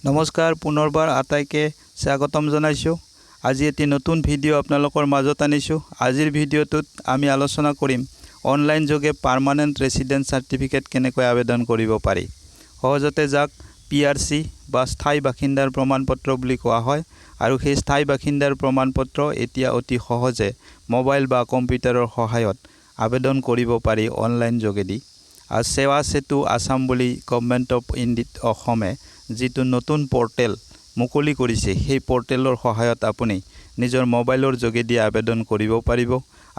নমস্কাৰ পুনৰবাৰ আটাইকে স্বাগতম জনাইছো। আজি এটি নতুন ভিডিঅ' আপোনালোকৰ মাজত আনিছো। আজিৰ ভিডিঅ'টোত আমি আলোচনা কৰিম অনলাইন যোগে পাৰ্মানেণ্ট ৰেচিডেন্স সাৰ্টিফিকেট কেনেকৈ আবেদন কৰিব পাৰি। সহজতে যাক PRC বা স্থায়ী বাসিন্দাৰ প্ৰমাণপত্ৰ বুলি কোৱা হয় আৰু সেই স্থায়ী বাসিন্দাৰ প্ৰমাণপত্ৰ এতিয়া অতি সহজে মোবাইল বা কম্পিউটাৰৰ সহায়ত আবেদন কৰিব পাৰি অনলাইন যোগেদি। আৰু সেৱা সেতু আসাম বুলি গভৰ্নমেণ্ট অফ ইণ্ডিয়া অসমে যিটো নতুন পোৰ্টেল মুকলি কৰিছে সেই পোৰ্টেলৰ সহায়ত আপুনি নিজৰ মোবাইলৰ যোগেদি আবেদন কৰিব পাৰিব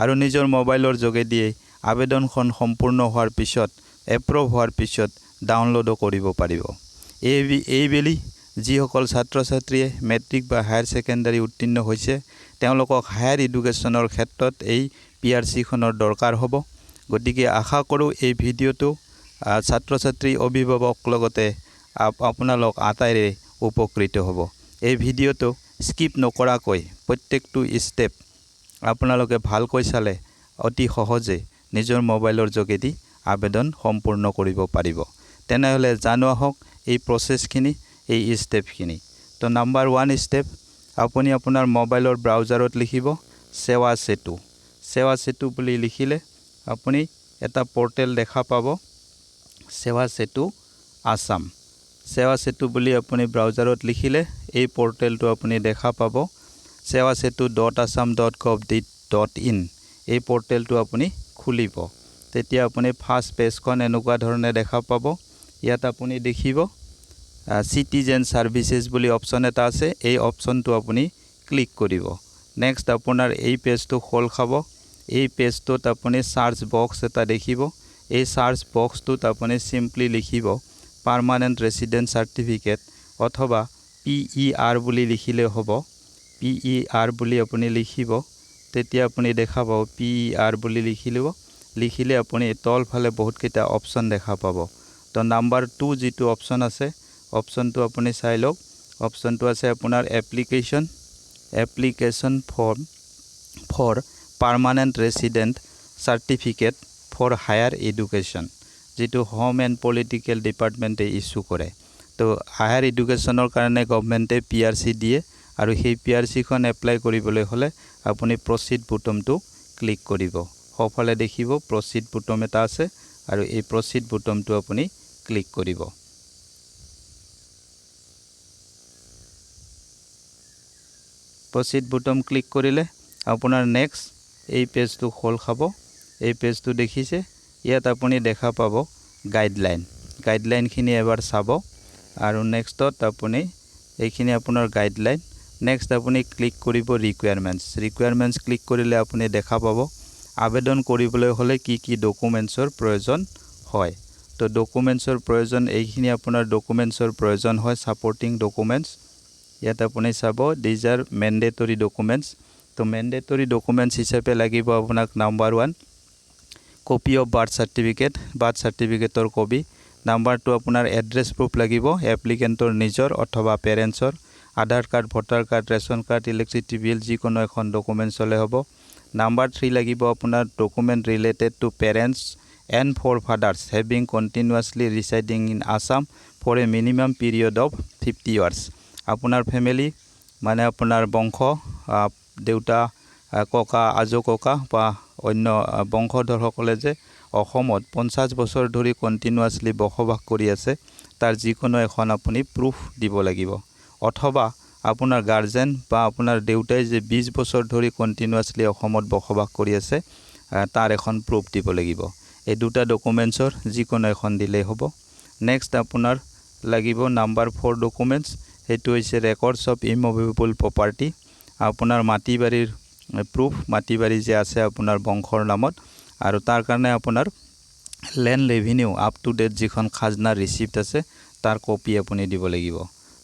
আৰু নিজৰ মোবাইলৰ যোগেদি আবেদনখন সম্পূৰ্ণ হোৱাৰ পিছত এপ্ৰুভ হোৱাৰ পিছত ডাউনলোডো কৰিব পাৰিব। এইবেলি যিসকল ছাত্ৰ-ছাত্ৰীয়ে মেট্ৰিক বা হায়াৰ সেকেন্ডাৰী উত্তীৰ্ণ হৈছে তেওঁলোকক হায়াৰ এডুকেশ্যনৰ ক্ষেত্ৰত এই PRC খনৰ দৰকাৰ হ'ব। গতিকে আশা কৰোঁ এই ভিডিঅ'টো ছাত্ৰ-ছাত্ৰী অভিভাৱক লগতে আপোনালোক আটাইৰে উপকৃত হ'ব। এই ভিডিঅ'টো স্কিপ নকৰাকৈ প্ৰত্যেকটো ষ্টেপ আপোনালোকে ভালকৈ চালে অতি সহজে নিজৰ মোবাইলৰ যোগেদি আবেদন সম্পূৰ্ণ কৰিব পাৰিব। তেনেহলে জানো আহক এই প্ৰসেসখিনি এই ষ্টেপখিনি। তো নাম্বাৰ 1 ষ্টেপ আপুনি আপোনাৰ মোবাইলৰ ব্ৰাউজাৰত লিখিব সেৱা সেতু বুলি লিখিলে আপুনি এটা পোৰ্টেল দেখা পাব সেৱা সেতু আসাম। সেৱা সেতু বুলি আপুনি ব্ৰাউজাৰত লিখিলে এই পোৰ্টেলটো আপুনি দেখা পাব sewasetu.assam.govt.in। এই পোৰ্টেলটো আপুনি খুলিব। তেতিয়া আপুনি ফাৰ্স্ট পেজখন এনেকুৱা ধৰণে দেখা পাব। ইয়াত আপুনি দেখিব সিটিজেন সাৰ্ভিসেস বুলি অপচন এটা আছে। এই অপচনটো আপুনি ক্লিক কৰিব। নেক্সট আপোনাৰ এই পেজটো খোল খাব। এই পেজটোত আপুনি সাৰ্চ বক্স এটা দেখিব। এই সাৰ্চ বক্সটোত আপুনি সিম্পলি লিখিব পাৰ্মানেণ্ট ৰেচিডেন্স সাৰ্টিফিকেট অথবা PER বুলি লিখিলে হ'ব। PER বুলি আপুনি লিখিব। তেতিয়া আপুনি দেখা পাব PER বুলি লিখিলে আপুনি তলফালে বহুত কেইটা অপচন দেখা পাব। তো নাম্বাৰ 2 যিটো অপচন আছে অপচনটো আপুনি চাই লওক। অপচনটো আছে আপোনাৰ application for permanent resident certificate for higher education, যিটো হোম এণ্ড পলিটিকেল ডিপাৰ্টমেণ্টে ইস্যু কৰে। তো হায়াৰ এডুকেশ্যনৰ কাৰণে গভৰ্নমেণ্টে PRC দিয়ে আৰু সেই PRC খন এপ্লাই কৰিবলৈ হলে আপুনি প্ৰসিড বুটামটো ক্লিক কৰিব। সফালে দেখিব প্ৰসিড বুটাম এটা আছে আৰু এই প্ৰসিড বুটামটো আপুনি ক্লিক কৰিব। প্ৰসিড বুটাম ক্লিক কৰিলে আপোনাৰ নেক্সট এই পেজটো খোল খাব। এই পেজটো দেখিছে ইয়াত আপুনি দেখা পাব গাইডলাইনখিনি এবাৰ চাব আৰু নেক্সটত আপুনি এইখিনি আপোনাৰ গাইডলাইন। নেক্সট আপুনি ক্লিক কৰিব ৰিকুৱাৰমেন্টস ক্লিক কৰিলে আপুনি দেখা পাব আবেদন কৰিবলৈ হলে কি কি ডকুমেন্টছৰ প্ৰয়োজন হয়। তো ডকুমেন্টছৰ প্ৰয়োজন এইখিনি আপোনাৰ ডকুমেন্টছৰ প্ৰয়োজন হয় সাপোৰ্টিং ডকুমেন্টছ। ইয়াত আপুনি চাব দিজ আৰ মেন্ডেটৰী ডকুমেন্টছ। তো মেন্ডেটৰী ডকুমেন্টছ হিচাপে লাগিব আপোনাক নাম্বাৰ 1 কপি অফ বাৰ্থ সাৰ্টিফিকেটৰ কপি। নাম্বাৰ 2 আপোনাৰ এড্ৰেছ প্ৰুফ লাগিব এপ্লিকেণ্টৰ নিজৰ অথবা পেৰেণ্টছৰ। Aadhaar card, voter card, ration card, electricity bill যিকোনো এখন ডকুমেন্টছ হলে হ'ব। নাম্বাৰ 3 লাগিব আপোনাৰ document related to parents and for fathers having continuously residing in Assam for a minimum period of 50 years. আপোনাৰ ফেমিলি মানে আপোনাৰ বংশ দেউতা ককা আজো ককা বা অন্য বংশধৰসকলে যে অসমত 50 বছৰ ধৰি কণ্টিনিউৱাছলি বসবাস কৰি আছে তাৰ যিকোনো এখন আপুনি প্ৰুফ দিব লাগিব। অথবা আপোনাৰ গাৰ্জেন বা আপোনাৰ দেউতাই যে 20 বছৰ ধৰি কণ্টিনিউৱাছলি অসমত বসবাস কৰি আছে তাৰ এখন প্ৰুফ দিব লাগিব। এই দুটা ডকুমেন্টছৰ যিকোনো এখন দিলেই হ'ব। নেক্সট আপোনাৰ লাগিব নাম্বাৰ 4 ডকুমেন্টছ। সেইটো হৈছে ৰেকৰ্ডছ অফ ইমুভেবল প্ৰপাৰ্টি। আপোনাৰ মাটি বাৰীৰ প্ৰুফ, মাটি বাৰী যে আছে আপোনাৰ বংশৰ নামত আৰু তাৰ কাৰণে আপোনাৰ land revenue up to date যিখন খাজনা ৰিচিপ্ট আছে তাৰ কপি আপুনি দিব লাগিব।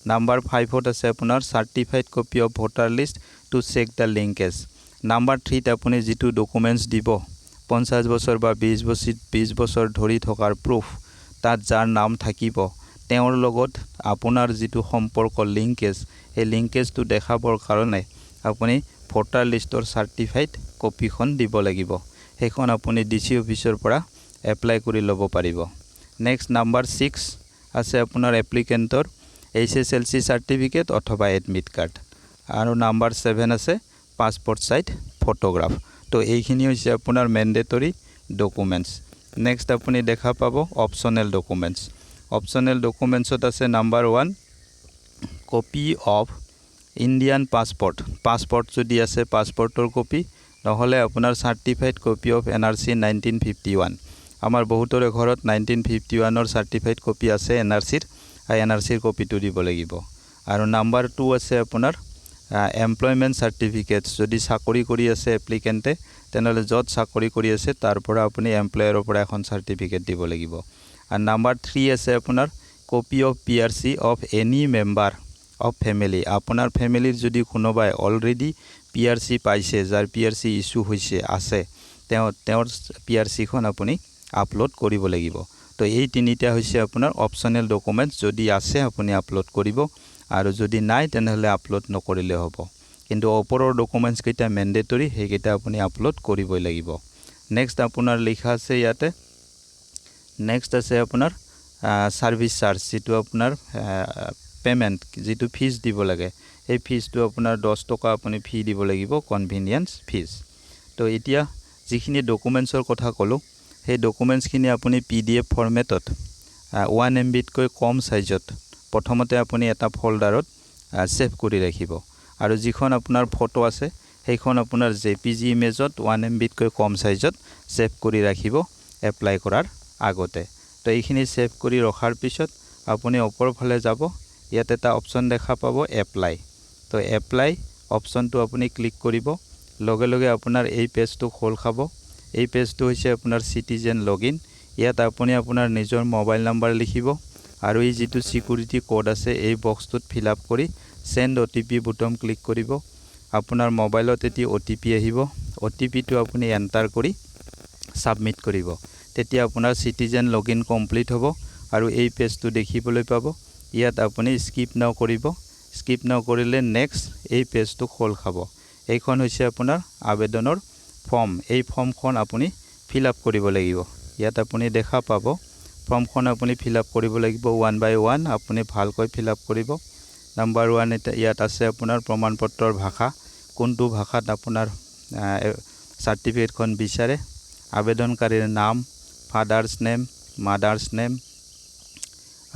নাম্বাৰ 5ত আছে আপোনাৰ certified copy of voter list to check the linkage. Number 3ত আপুনি যিটো ডকুমেন্টছ দিব 50 বছৰ বা 20 বছৰ ধৰি থকাৰ প্ৰুফ, তাত যাৰ নাম থাকিব তেওঁৰ লগত আপোনাৰ যিটো সম্পৰ্ক লিংকেজ এই লিংকেজটো দেখাবৰ কাৰণে আপুনি ভোটাৰ লিষ্টৰ চাৰ্টিফাইড কপিখন দিব লাগিব। সেইখন আপুনি DC অফিচৰ পৰা এপ্লাই কৰি ল'ব পাৰিব। নেক্সট নাম্বাৰ 6 আছে আপোনাৰ এপ্লিকেণ্টৰ HSLC সাৰ্টিফিকেট অথবা এডমিট কাৰ্ড আৰু নাম্বাৰ 7 আছে পাসপোৰ্ট সাইজ ফটোগ্ৰাফ তো এইখিনি হৈছে আপোনাৰ ম্যান্ডেটৰি ডকুমেন্টস নেক্সট আপুনি দেখা পাব অপশনাল ডকুমেন্টস অপশনাল ডকুমেন্টসত আছে number 1 copy of Indian passport যদি আছে পাসপোৰ্টৰ কপি নহলে আপোনাৰ সাৰ্টিফাইড কপি অফ NRC 1951 আমাৰ বহুতৰে ঘৰত 1951 ৰ সাৰ্টিফাইড কপি আছে NRC ৰ কপিটো দিব লাগিব আৰু নাম্বাৰ 2 আছে আপোনাৰ এমপ্লয়মেন্ট সাৰ্টিফিকেট যদি চাকৰি কৰি আছে এপ্লিকেন্টে তেনেহলে যত চাকৰি কৰি আছে তাৰ পৰা আপুনি এমপ্লয়াৰৰ পৰা এখন সাৰ্টিফিকেট দিব লাগিব আৰু নাম্বাৰ 3 আছে আপোনাৰ copy of PRC of any member of family আপোনাৰ ফ্যামিলিৰ যদি কোনোবাই অলৰেডি PRC পাইছে যাৰ PRC ইস্যু হৈছে আছে তেওঁৰ PRC খন আপুনি আপলোড কৰিব লাগিব তো এই তিনিটা হৈছে আপোনাৰ অপশনাল ডকুমেন্টস যদি আছে আপুনি আপলোড কৰিব আৰু যদি নাই তেনেহলে আপলোড নকৰিলে হ'ব কিন্তু ওপৰৰ ডকুমেন্টস কেইটা ম্যান্ডেটৰি হেকেইটা আপুনি আপলোড কৰিবই লাগিব নেক্সট আপোনাৰ লিখা আছে ইয়াতে নেক্সট আছে আপোনাৰ সাৰ্ভিস চাৰ্জ যেটো আপোনাৰ পেমেন্ট যেটো ফিজ দিব লাগে এই ফিজটো আপোনাৰ 10 টকা আপুনি ফি দিব লাগিব কনভিনিয়েন্স ফিজ তো এতিয়া যিখিনি ডকুমেন্টসৰ কথা কলো সেই ডকুমেন্টসখিনি আপুনি PDF ফৰমেটত 1 MB কৈ কম সাইজত প্ৰথমতে আপুনি এটা ফোল্ডাৰত সেভ কৰি ৰাখিব আৰু যিখন আপোনাৰ ফটো আছে সেইখন আপোনাৰ JPG ইমেজত 1 MB কৈ কম সাইজত সেভ কৰি ৰাখিব এপ্লাই কৰাৰ আগতে তো এইখিনি সেভ কৰি ৰখাৰ পিছত আপুনি ওপৰ ফালে যাব ইয়াত এটা অপচন দেখা পাব এপ্লাই তো এপ্লাই অপচনটো আপুনি ক্লিক কৰিব লগে লগে আপোনাৰ এই পেজটো খোল খাব এই পেজটো হৈছে আপোনাৰ সিটিজেন লগইন ইয়াত আপুনি আপোনাৰ নিজৰ মোবাইল নাম্বাৰ লিখিব আৰু এই যেটো সিকিউৰিটি কোড আছে এই বক্সটোত ফিল আপ কৰি সেন্ড OTP বুটাম ক্লিক কৰিব আপোনাৰ মোবাইলত এটি OTP আহিব OTP টো আপুনি এন্টাৰ কৰি সাবমিট কৰিব তেতিয়া আপোনাৰ সিটিজেন লগইন কমপ্লিট হ'ব আৰু এই পেজটো দেখিবলৈ পাব ইয়াত আপুনি স্কিপ নাও কৰিব স্কিপ নাও কৰিলে নেক্সট এই পেজটো খোল খাব এইখন হৈছে আপোনাৰ আবেদনৰ ফৰ্ম এই ফৰ্মখন আপুনি ফিল আপ কৰিব লাগিব ইয়াত আপুনি দেখা পাব ফৰ্মখন আপুনি ফিল আপ কৰিব লাগিব 1 by 1 আপুনি ভালকৈ ফিল আপ কৰিব নাম্বাৰ 1 ইয়াত আছে আপোনাৰ প্ৰমাণপত্ৰৰ ভাষা কোনটো ভাষাত আপোনাৰ সাৰ্টিফিকেটখন বিচাৰে আবেদনকাৰীৰ নাম ফাদাৰ্স নেম মাদাৰ্স নেম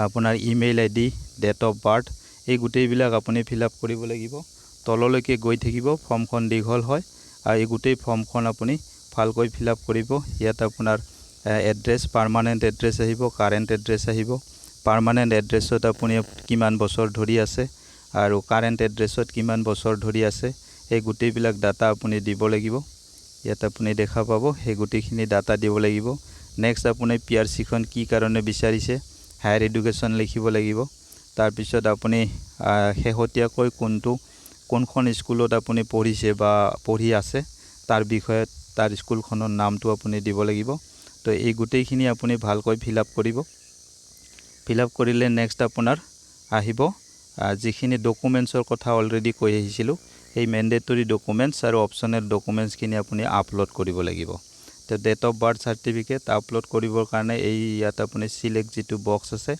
আপোনাৰ email ID date of birth এই গুটেইবিলাক আপুনি ফিল আপ কৰিব লাগিব তললৈকে গৈ থাকিব ফৰ্মখন দীঘল হয় আৰু এই গুটেই ফৰ্মখন আপুনি ভালকৈ ফিল আপ কৰিব ইয়াত আপোনাৰ এড্ৰেছ পাৰ্মানেন্ট এড্ৰেছ আহিব কাৰেন্ট এড্ৰেছ আহিব পাৰ্মানেন্ট এড্ৰেছত আপুনি কিমান বছৰ ধৰি আছে আৰু কাৰেন্ট এড্ৰেছত কিমান বছৰ ধৰি আছে এই গুটেইবিলাক ডাটা আপুনি দিব লাগিব ইয়াত আপুনি দেখা পাব এই গুটেইখিনি ডাটা দিব লাগিব নেক্সট আপুনি PRC খন কি কাৰণে বিচাৰিছে হায়াৰ এডুকেশ্যন লিখিব লাগিব তাৰ পিছত আপুনি হেহতিয়াকৈ কোনখন স্কুলত আপুনি পঢ়িছে বা পঢ়ি আছে তাৰ বিষয়ে তাৰ স্কুলখনৰ নামটো আপুনি দিব লাগিব তো এই গুটেইখিনি আপুনি ভালকৈ ফিল আপ কৰিব ফিল আপ কৰিলে নেক্সট আপোনাৰ আহিব যিখিনি ডকুমেন্টসৰ কথা অলৰেডি কৈ আহিছিলো এই ম্যান্ডেটৰি ডকুমেন্টস আৰু অপশনাল ডকুমেন্টস খিনি আপুনি আপলোড কৰিব লাগিব তো date of birth certificate upload কৰিবৰ কাৰণে এই ইয়াত আপুনি সিলেক্ট যেটো বক্স আছে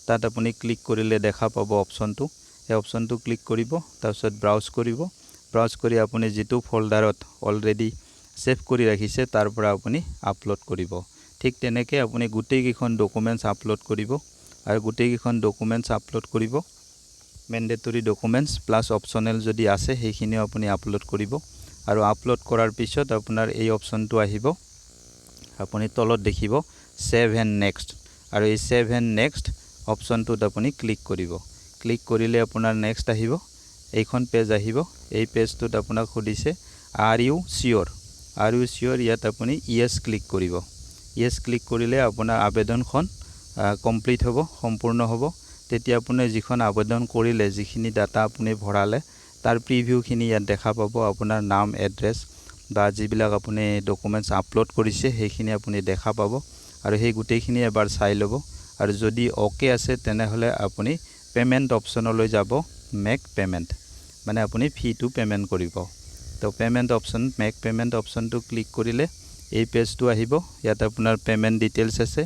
তাত আপুনি ক্লিক কৰিলে দেখা পাব অপশনটো এই অপশনটো ক্লিক কৰিব তাৰপিছত ব্ৰাউজ কৰি আপুনি যেটো ফোল্ডাৰত অলৰেডি সেভ কৰি ৰাখিছে তাৰ পৰা আপুনি আপলোড কৰিব ঠিক তেনেকৈ আপুনি গুটেই কিখন ডকুমেন্টস আপলোড কৰিব আৰু গুটেই কিখন ডকুমেন্টস আপলোড কৰিব ম্যান্ডেটৰি ডকুমেন্টস প্লাস অপশনাল যদি আছে সেইখিনি আপুনি আপলোড কৰিব আৰু আপলোড কৰাৰ পিছত আপোনাৰ এই অপশনটো আহিব আপুনি তলত দেখিব সেভ এণ্ড নেক্সট আৰু এই সেভ এণ্ড নেক্সট অপশনটোত আপুনি ক্লিক কৰিব ক্লিক কৰিলে আপোনাৰ নেক্সট আহিব এইখন পেজ আহিব এই পেজটোত আপোনাক খুদিছে আৰ ইউ শিওৰ ইয়াত আপুনি ইয়েস ক্লিক কৰিব ইয়েস ক্লিক কৰিলে আপোনাৰ আবেদনখন কমপ্লিট হ'ব সম্পূৰ্ণ হ'ব তেতিয়া আপুনি যিখন আবেদন কৰিলে যিখিনি ডাটা আপুনি ভৰালে তাৰ প্ৰিভিউ খিনি ইয়াত দেখা পাব আপোনাৰ নাম এড্ৰেছ বা যিবিলাক আপুনি ডকুমেন্টস আপলোড কৰিছে সেইখিনি আপুনি দেখা পাব আৰু সেই গুটেইখিনি এবাৰ চাই ল'ব আৰু যদি ওকে আছে তেনেহলে আপুনি পেমেন্ট অপশনলৈ যাব মেক পেমেন্ট মানে আপুনি ফিটো পেমেন্ট কৰিব তো পেমেন্ট অপশন মেক পেমেন্ট অপশনটো ক্লিক কৰিলে এই পেজটো আহিব ইয়াত আপোনাৰ পেমেন্ট ডিটেইলছ আছে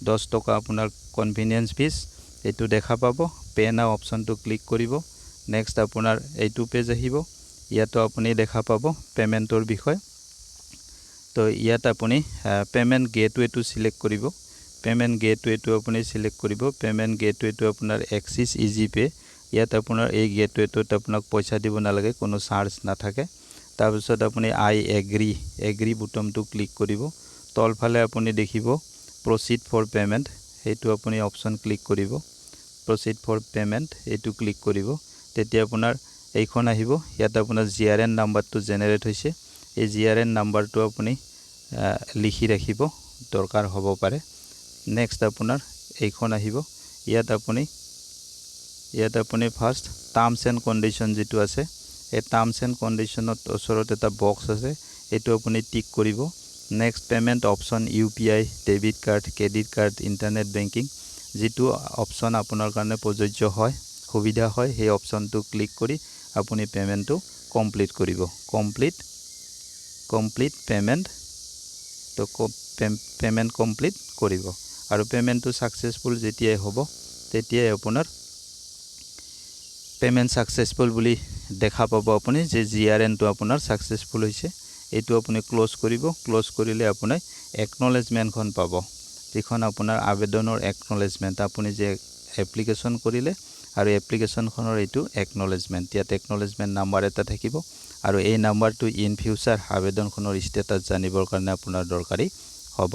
10 টকা আপোনাৰ কনভিনিয়েন্স ফিজ এটো দেখা পাব পে নাও অপশনটো ক্লিক কৰিব নেক্সট আপোনাৰ এইটো পেজ আহিব ইয়াতো আপুনি দেখা পাব পেমেন্টৰ বিষয় তো ইয়াত আপুনি পেমেন্ট গেটৱেটো সিলেক্ট কৰিব পেমেন্ট গেটৱেটো আপুনি সিলেক্ট কৰিব পেমেন্ট গেটৱেটো আপোনাৰ এক্সিস ইজি পে ইয়াত আপোনাৰ এই গেটৱেটোত আপোনাক পইচা দিব নালাগে কোনো চাৰ্জ নাথাকে তাৰ পিছত আপুনি আই এগ্ৰি বুটামটো ক্লিক কৰিব তলফালে আপুনি দেখিব প্ৰসিড ফৰ পেমেন্ট হেতু আপুনি অপশন ক্লিক কৰিব প্ৰসিড ফৰ পেমেন্ট এটো ক্লিক কৰিব তেতিয়া আপোনাৰ এইখন আহিব ইয়াত আপোনাৰ জিআৰএন নাম্বাৰটো জেনাৰেট হৈছে এই জিআৰএন নাম্বাৰটো আপুনি লিখি ৰাখিব দৰকাৰ হ'ব পাৰে নেক্সট আপোনাৰ এইখন আহিব ইয়াত আপুনি ফাৰ্স্ট টাৰ্মস এন্ড কন্ডিশন যেটো আছে এই টাৰ্মস এন্ড কন্ডিশনত ওচৰত এটা বক্স আছে এটো আপুনি টিক কৰিব next payment option UPI debit card credit card internet banking যেটো অপশন আপোনাৰ কাৰণে প্ৰযোজ্য হয় সুবিধা হয় সেই অপশনটো ক্লিক কৰি আপুনি পেমেন্টটো কমপ্লিট কৰিব কমপ্লিট পেমেন্ট তো পেমেন্ট কমপ্লিট কৰিব আৰু পেমেন্টটো সাকসেসফুল যেতিয়াই হ'ব তেতিয়াই আপোনাৰ পেমেন্ট সাকসেসফুল বুলি দেখা পাব আপুনি যে জিআৰএন টো আপোনাৰ সাকসেসফুল হৈছে এটো আপুনি ক্লোজ কৰিব ক্লোজ কৰিলে আপুনি একনলেজমেন্টখন পাব যিখন আপোনাৰ আবেদনৰ একনলেজমেন্ট আপুনি যে এপ্লিকেশন কৰিলে আৰু এপ্লিকেশনখনৰ এটো একনলেজমেন্ট ইয়াত একনলেজমেন্ট নাম্বাৰ এটা থাকিব আৰু এই নাম্বাৰটো ইন ফিউচাৰ আবেদনখনৰ ষ্টেটাস জানিবৰ কাৰণে আপোনাৰ দৰকাৰী হ'ব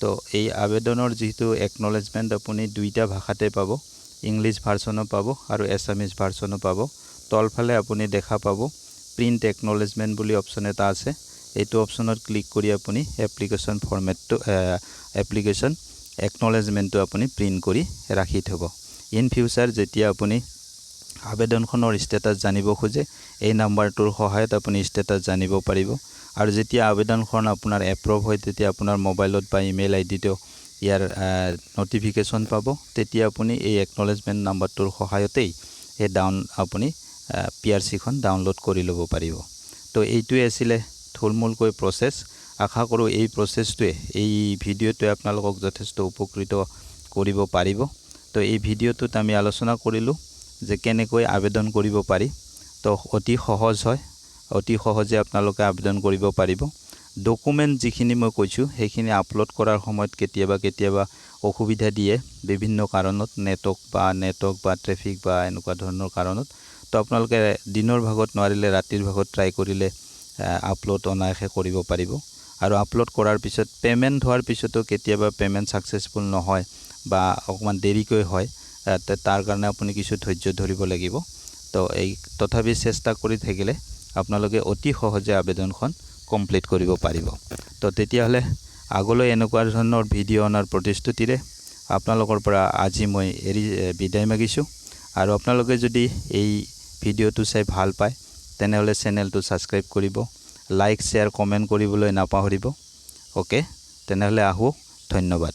তো এই আবেদনৰ যেটো একনলেজমেন্ট আপুনি দুইটা ভাষাতে পাব ইংলিশ ভাৰ্সনো পাব আৰু এছামিজ ভাৰ্সনো পাব তলফালে আপুনি দেখা পাব প্ৰিন্ট একনলেজমেন্ট বুলি অপশন এটা আছে এইটো অপশনত ক্লিক কৰি আপুনি এপ্লিকেশন ফৰমেটটো এপ্লিকেশন একনলেজমেন্টটো আপুনি প্ৰিন্ট কৰি ৰাখি থব ইন ফিউচাৰ যেতিয়া আপুনি আবেদনখনৰ ষ্টেটাস জানিব খোজে এই নাম্বাৰটোৰ সহায়ত আপুনি ষ্টেটাস জানিব পাৰিব আৰু যেতিয়া আবেদনখন আপোনাৰ এপ্ৰুভ হয় তেতিয়া আপোনাৰ মোবাইলত বা ইমেইল আইডিটো ইয়াৰ নোটিফিকেশন পাব তেতিয়া আপুনি এই একনলেজমেন্ট নাম্বাৰটোৰ সহায়তেই এই আপুনি পিআৰসি খন ডাউনলোড কৰি ল'ব পাৰিব তো এইটোৱে আছিল থুলমূলকৈ প্ৰসেস আশা কৰো এই প্ৰসেসটোৱে এই ভিডিওটোৱে আপোনালোকক যথেষ্ট উপকৃত কৰিব পাৰিব তো এই ভিডিওটোত আমি আলোচনা কৰিলো যে কেনেকৈ আবেদন কৰিব পাৰি তো অতি সহজ হয় অতি সহজে আপোনালোকে আবেদন কৰিব পাৰিব ডকুমেন্ট যিখিনি মই কৈছো সেইখিনি আপলোড কৰাৰ সময়ত কেতিয়াবা অসুবিধা দিয়ে বিভিন্ন কাৰণত নেটৱৰ্ক বা ট্ৰাফিক বা এনেকুৱা ধৰণৰ কাৰণত তো আপোনালোকে দিনৰ ভাগত নোৱাৰিলে ৰাতিৰ ভাগত ট্ৰাই কৰিলে আপলোড অনায়াসে কৰিব পাৰিব আৰু আপলোড কৰাৰ পিছত পেমেন্ট হোৱাৰ পিছতো কেতিয়াবা পেমেন্ট সাকসেসফুল নহয় বা অকমান দেৰিকৈ হয় তাৰ কাৰণে আপুনি কিছু ধৈৰ্য ধৰিব লাগিব তো এই তথাপি চেষ্টা কৰি থাকিলে আপোনালোকে অতি সহজে আবেদনখন কমপ্লিট কৰিব পাৰিব তো তেতিয়া হলে আগলৈ এনেকুৱা ধৰণৰ ভিডিও অনাৰ প্ৰতিশ্ৰুতিৰে আপোনালোকৰ পৰা আজি মই বিদায় মাগিছো আৰু আপোনালোকে যদি এই ভিডিওটো চাই ভাল পায় তেনেহলে চেনেলটো সাবস্ক্ৰাইব কৰিব লাইক শেয়াৰ কমেন্ট কৰিবলৈ নাপাহৰিব ওকে তেনেহলে আহো ধন্যবাদ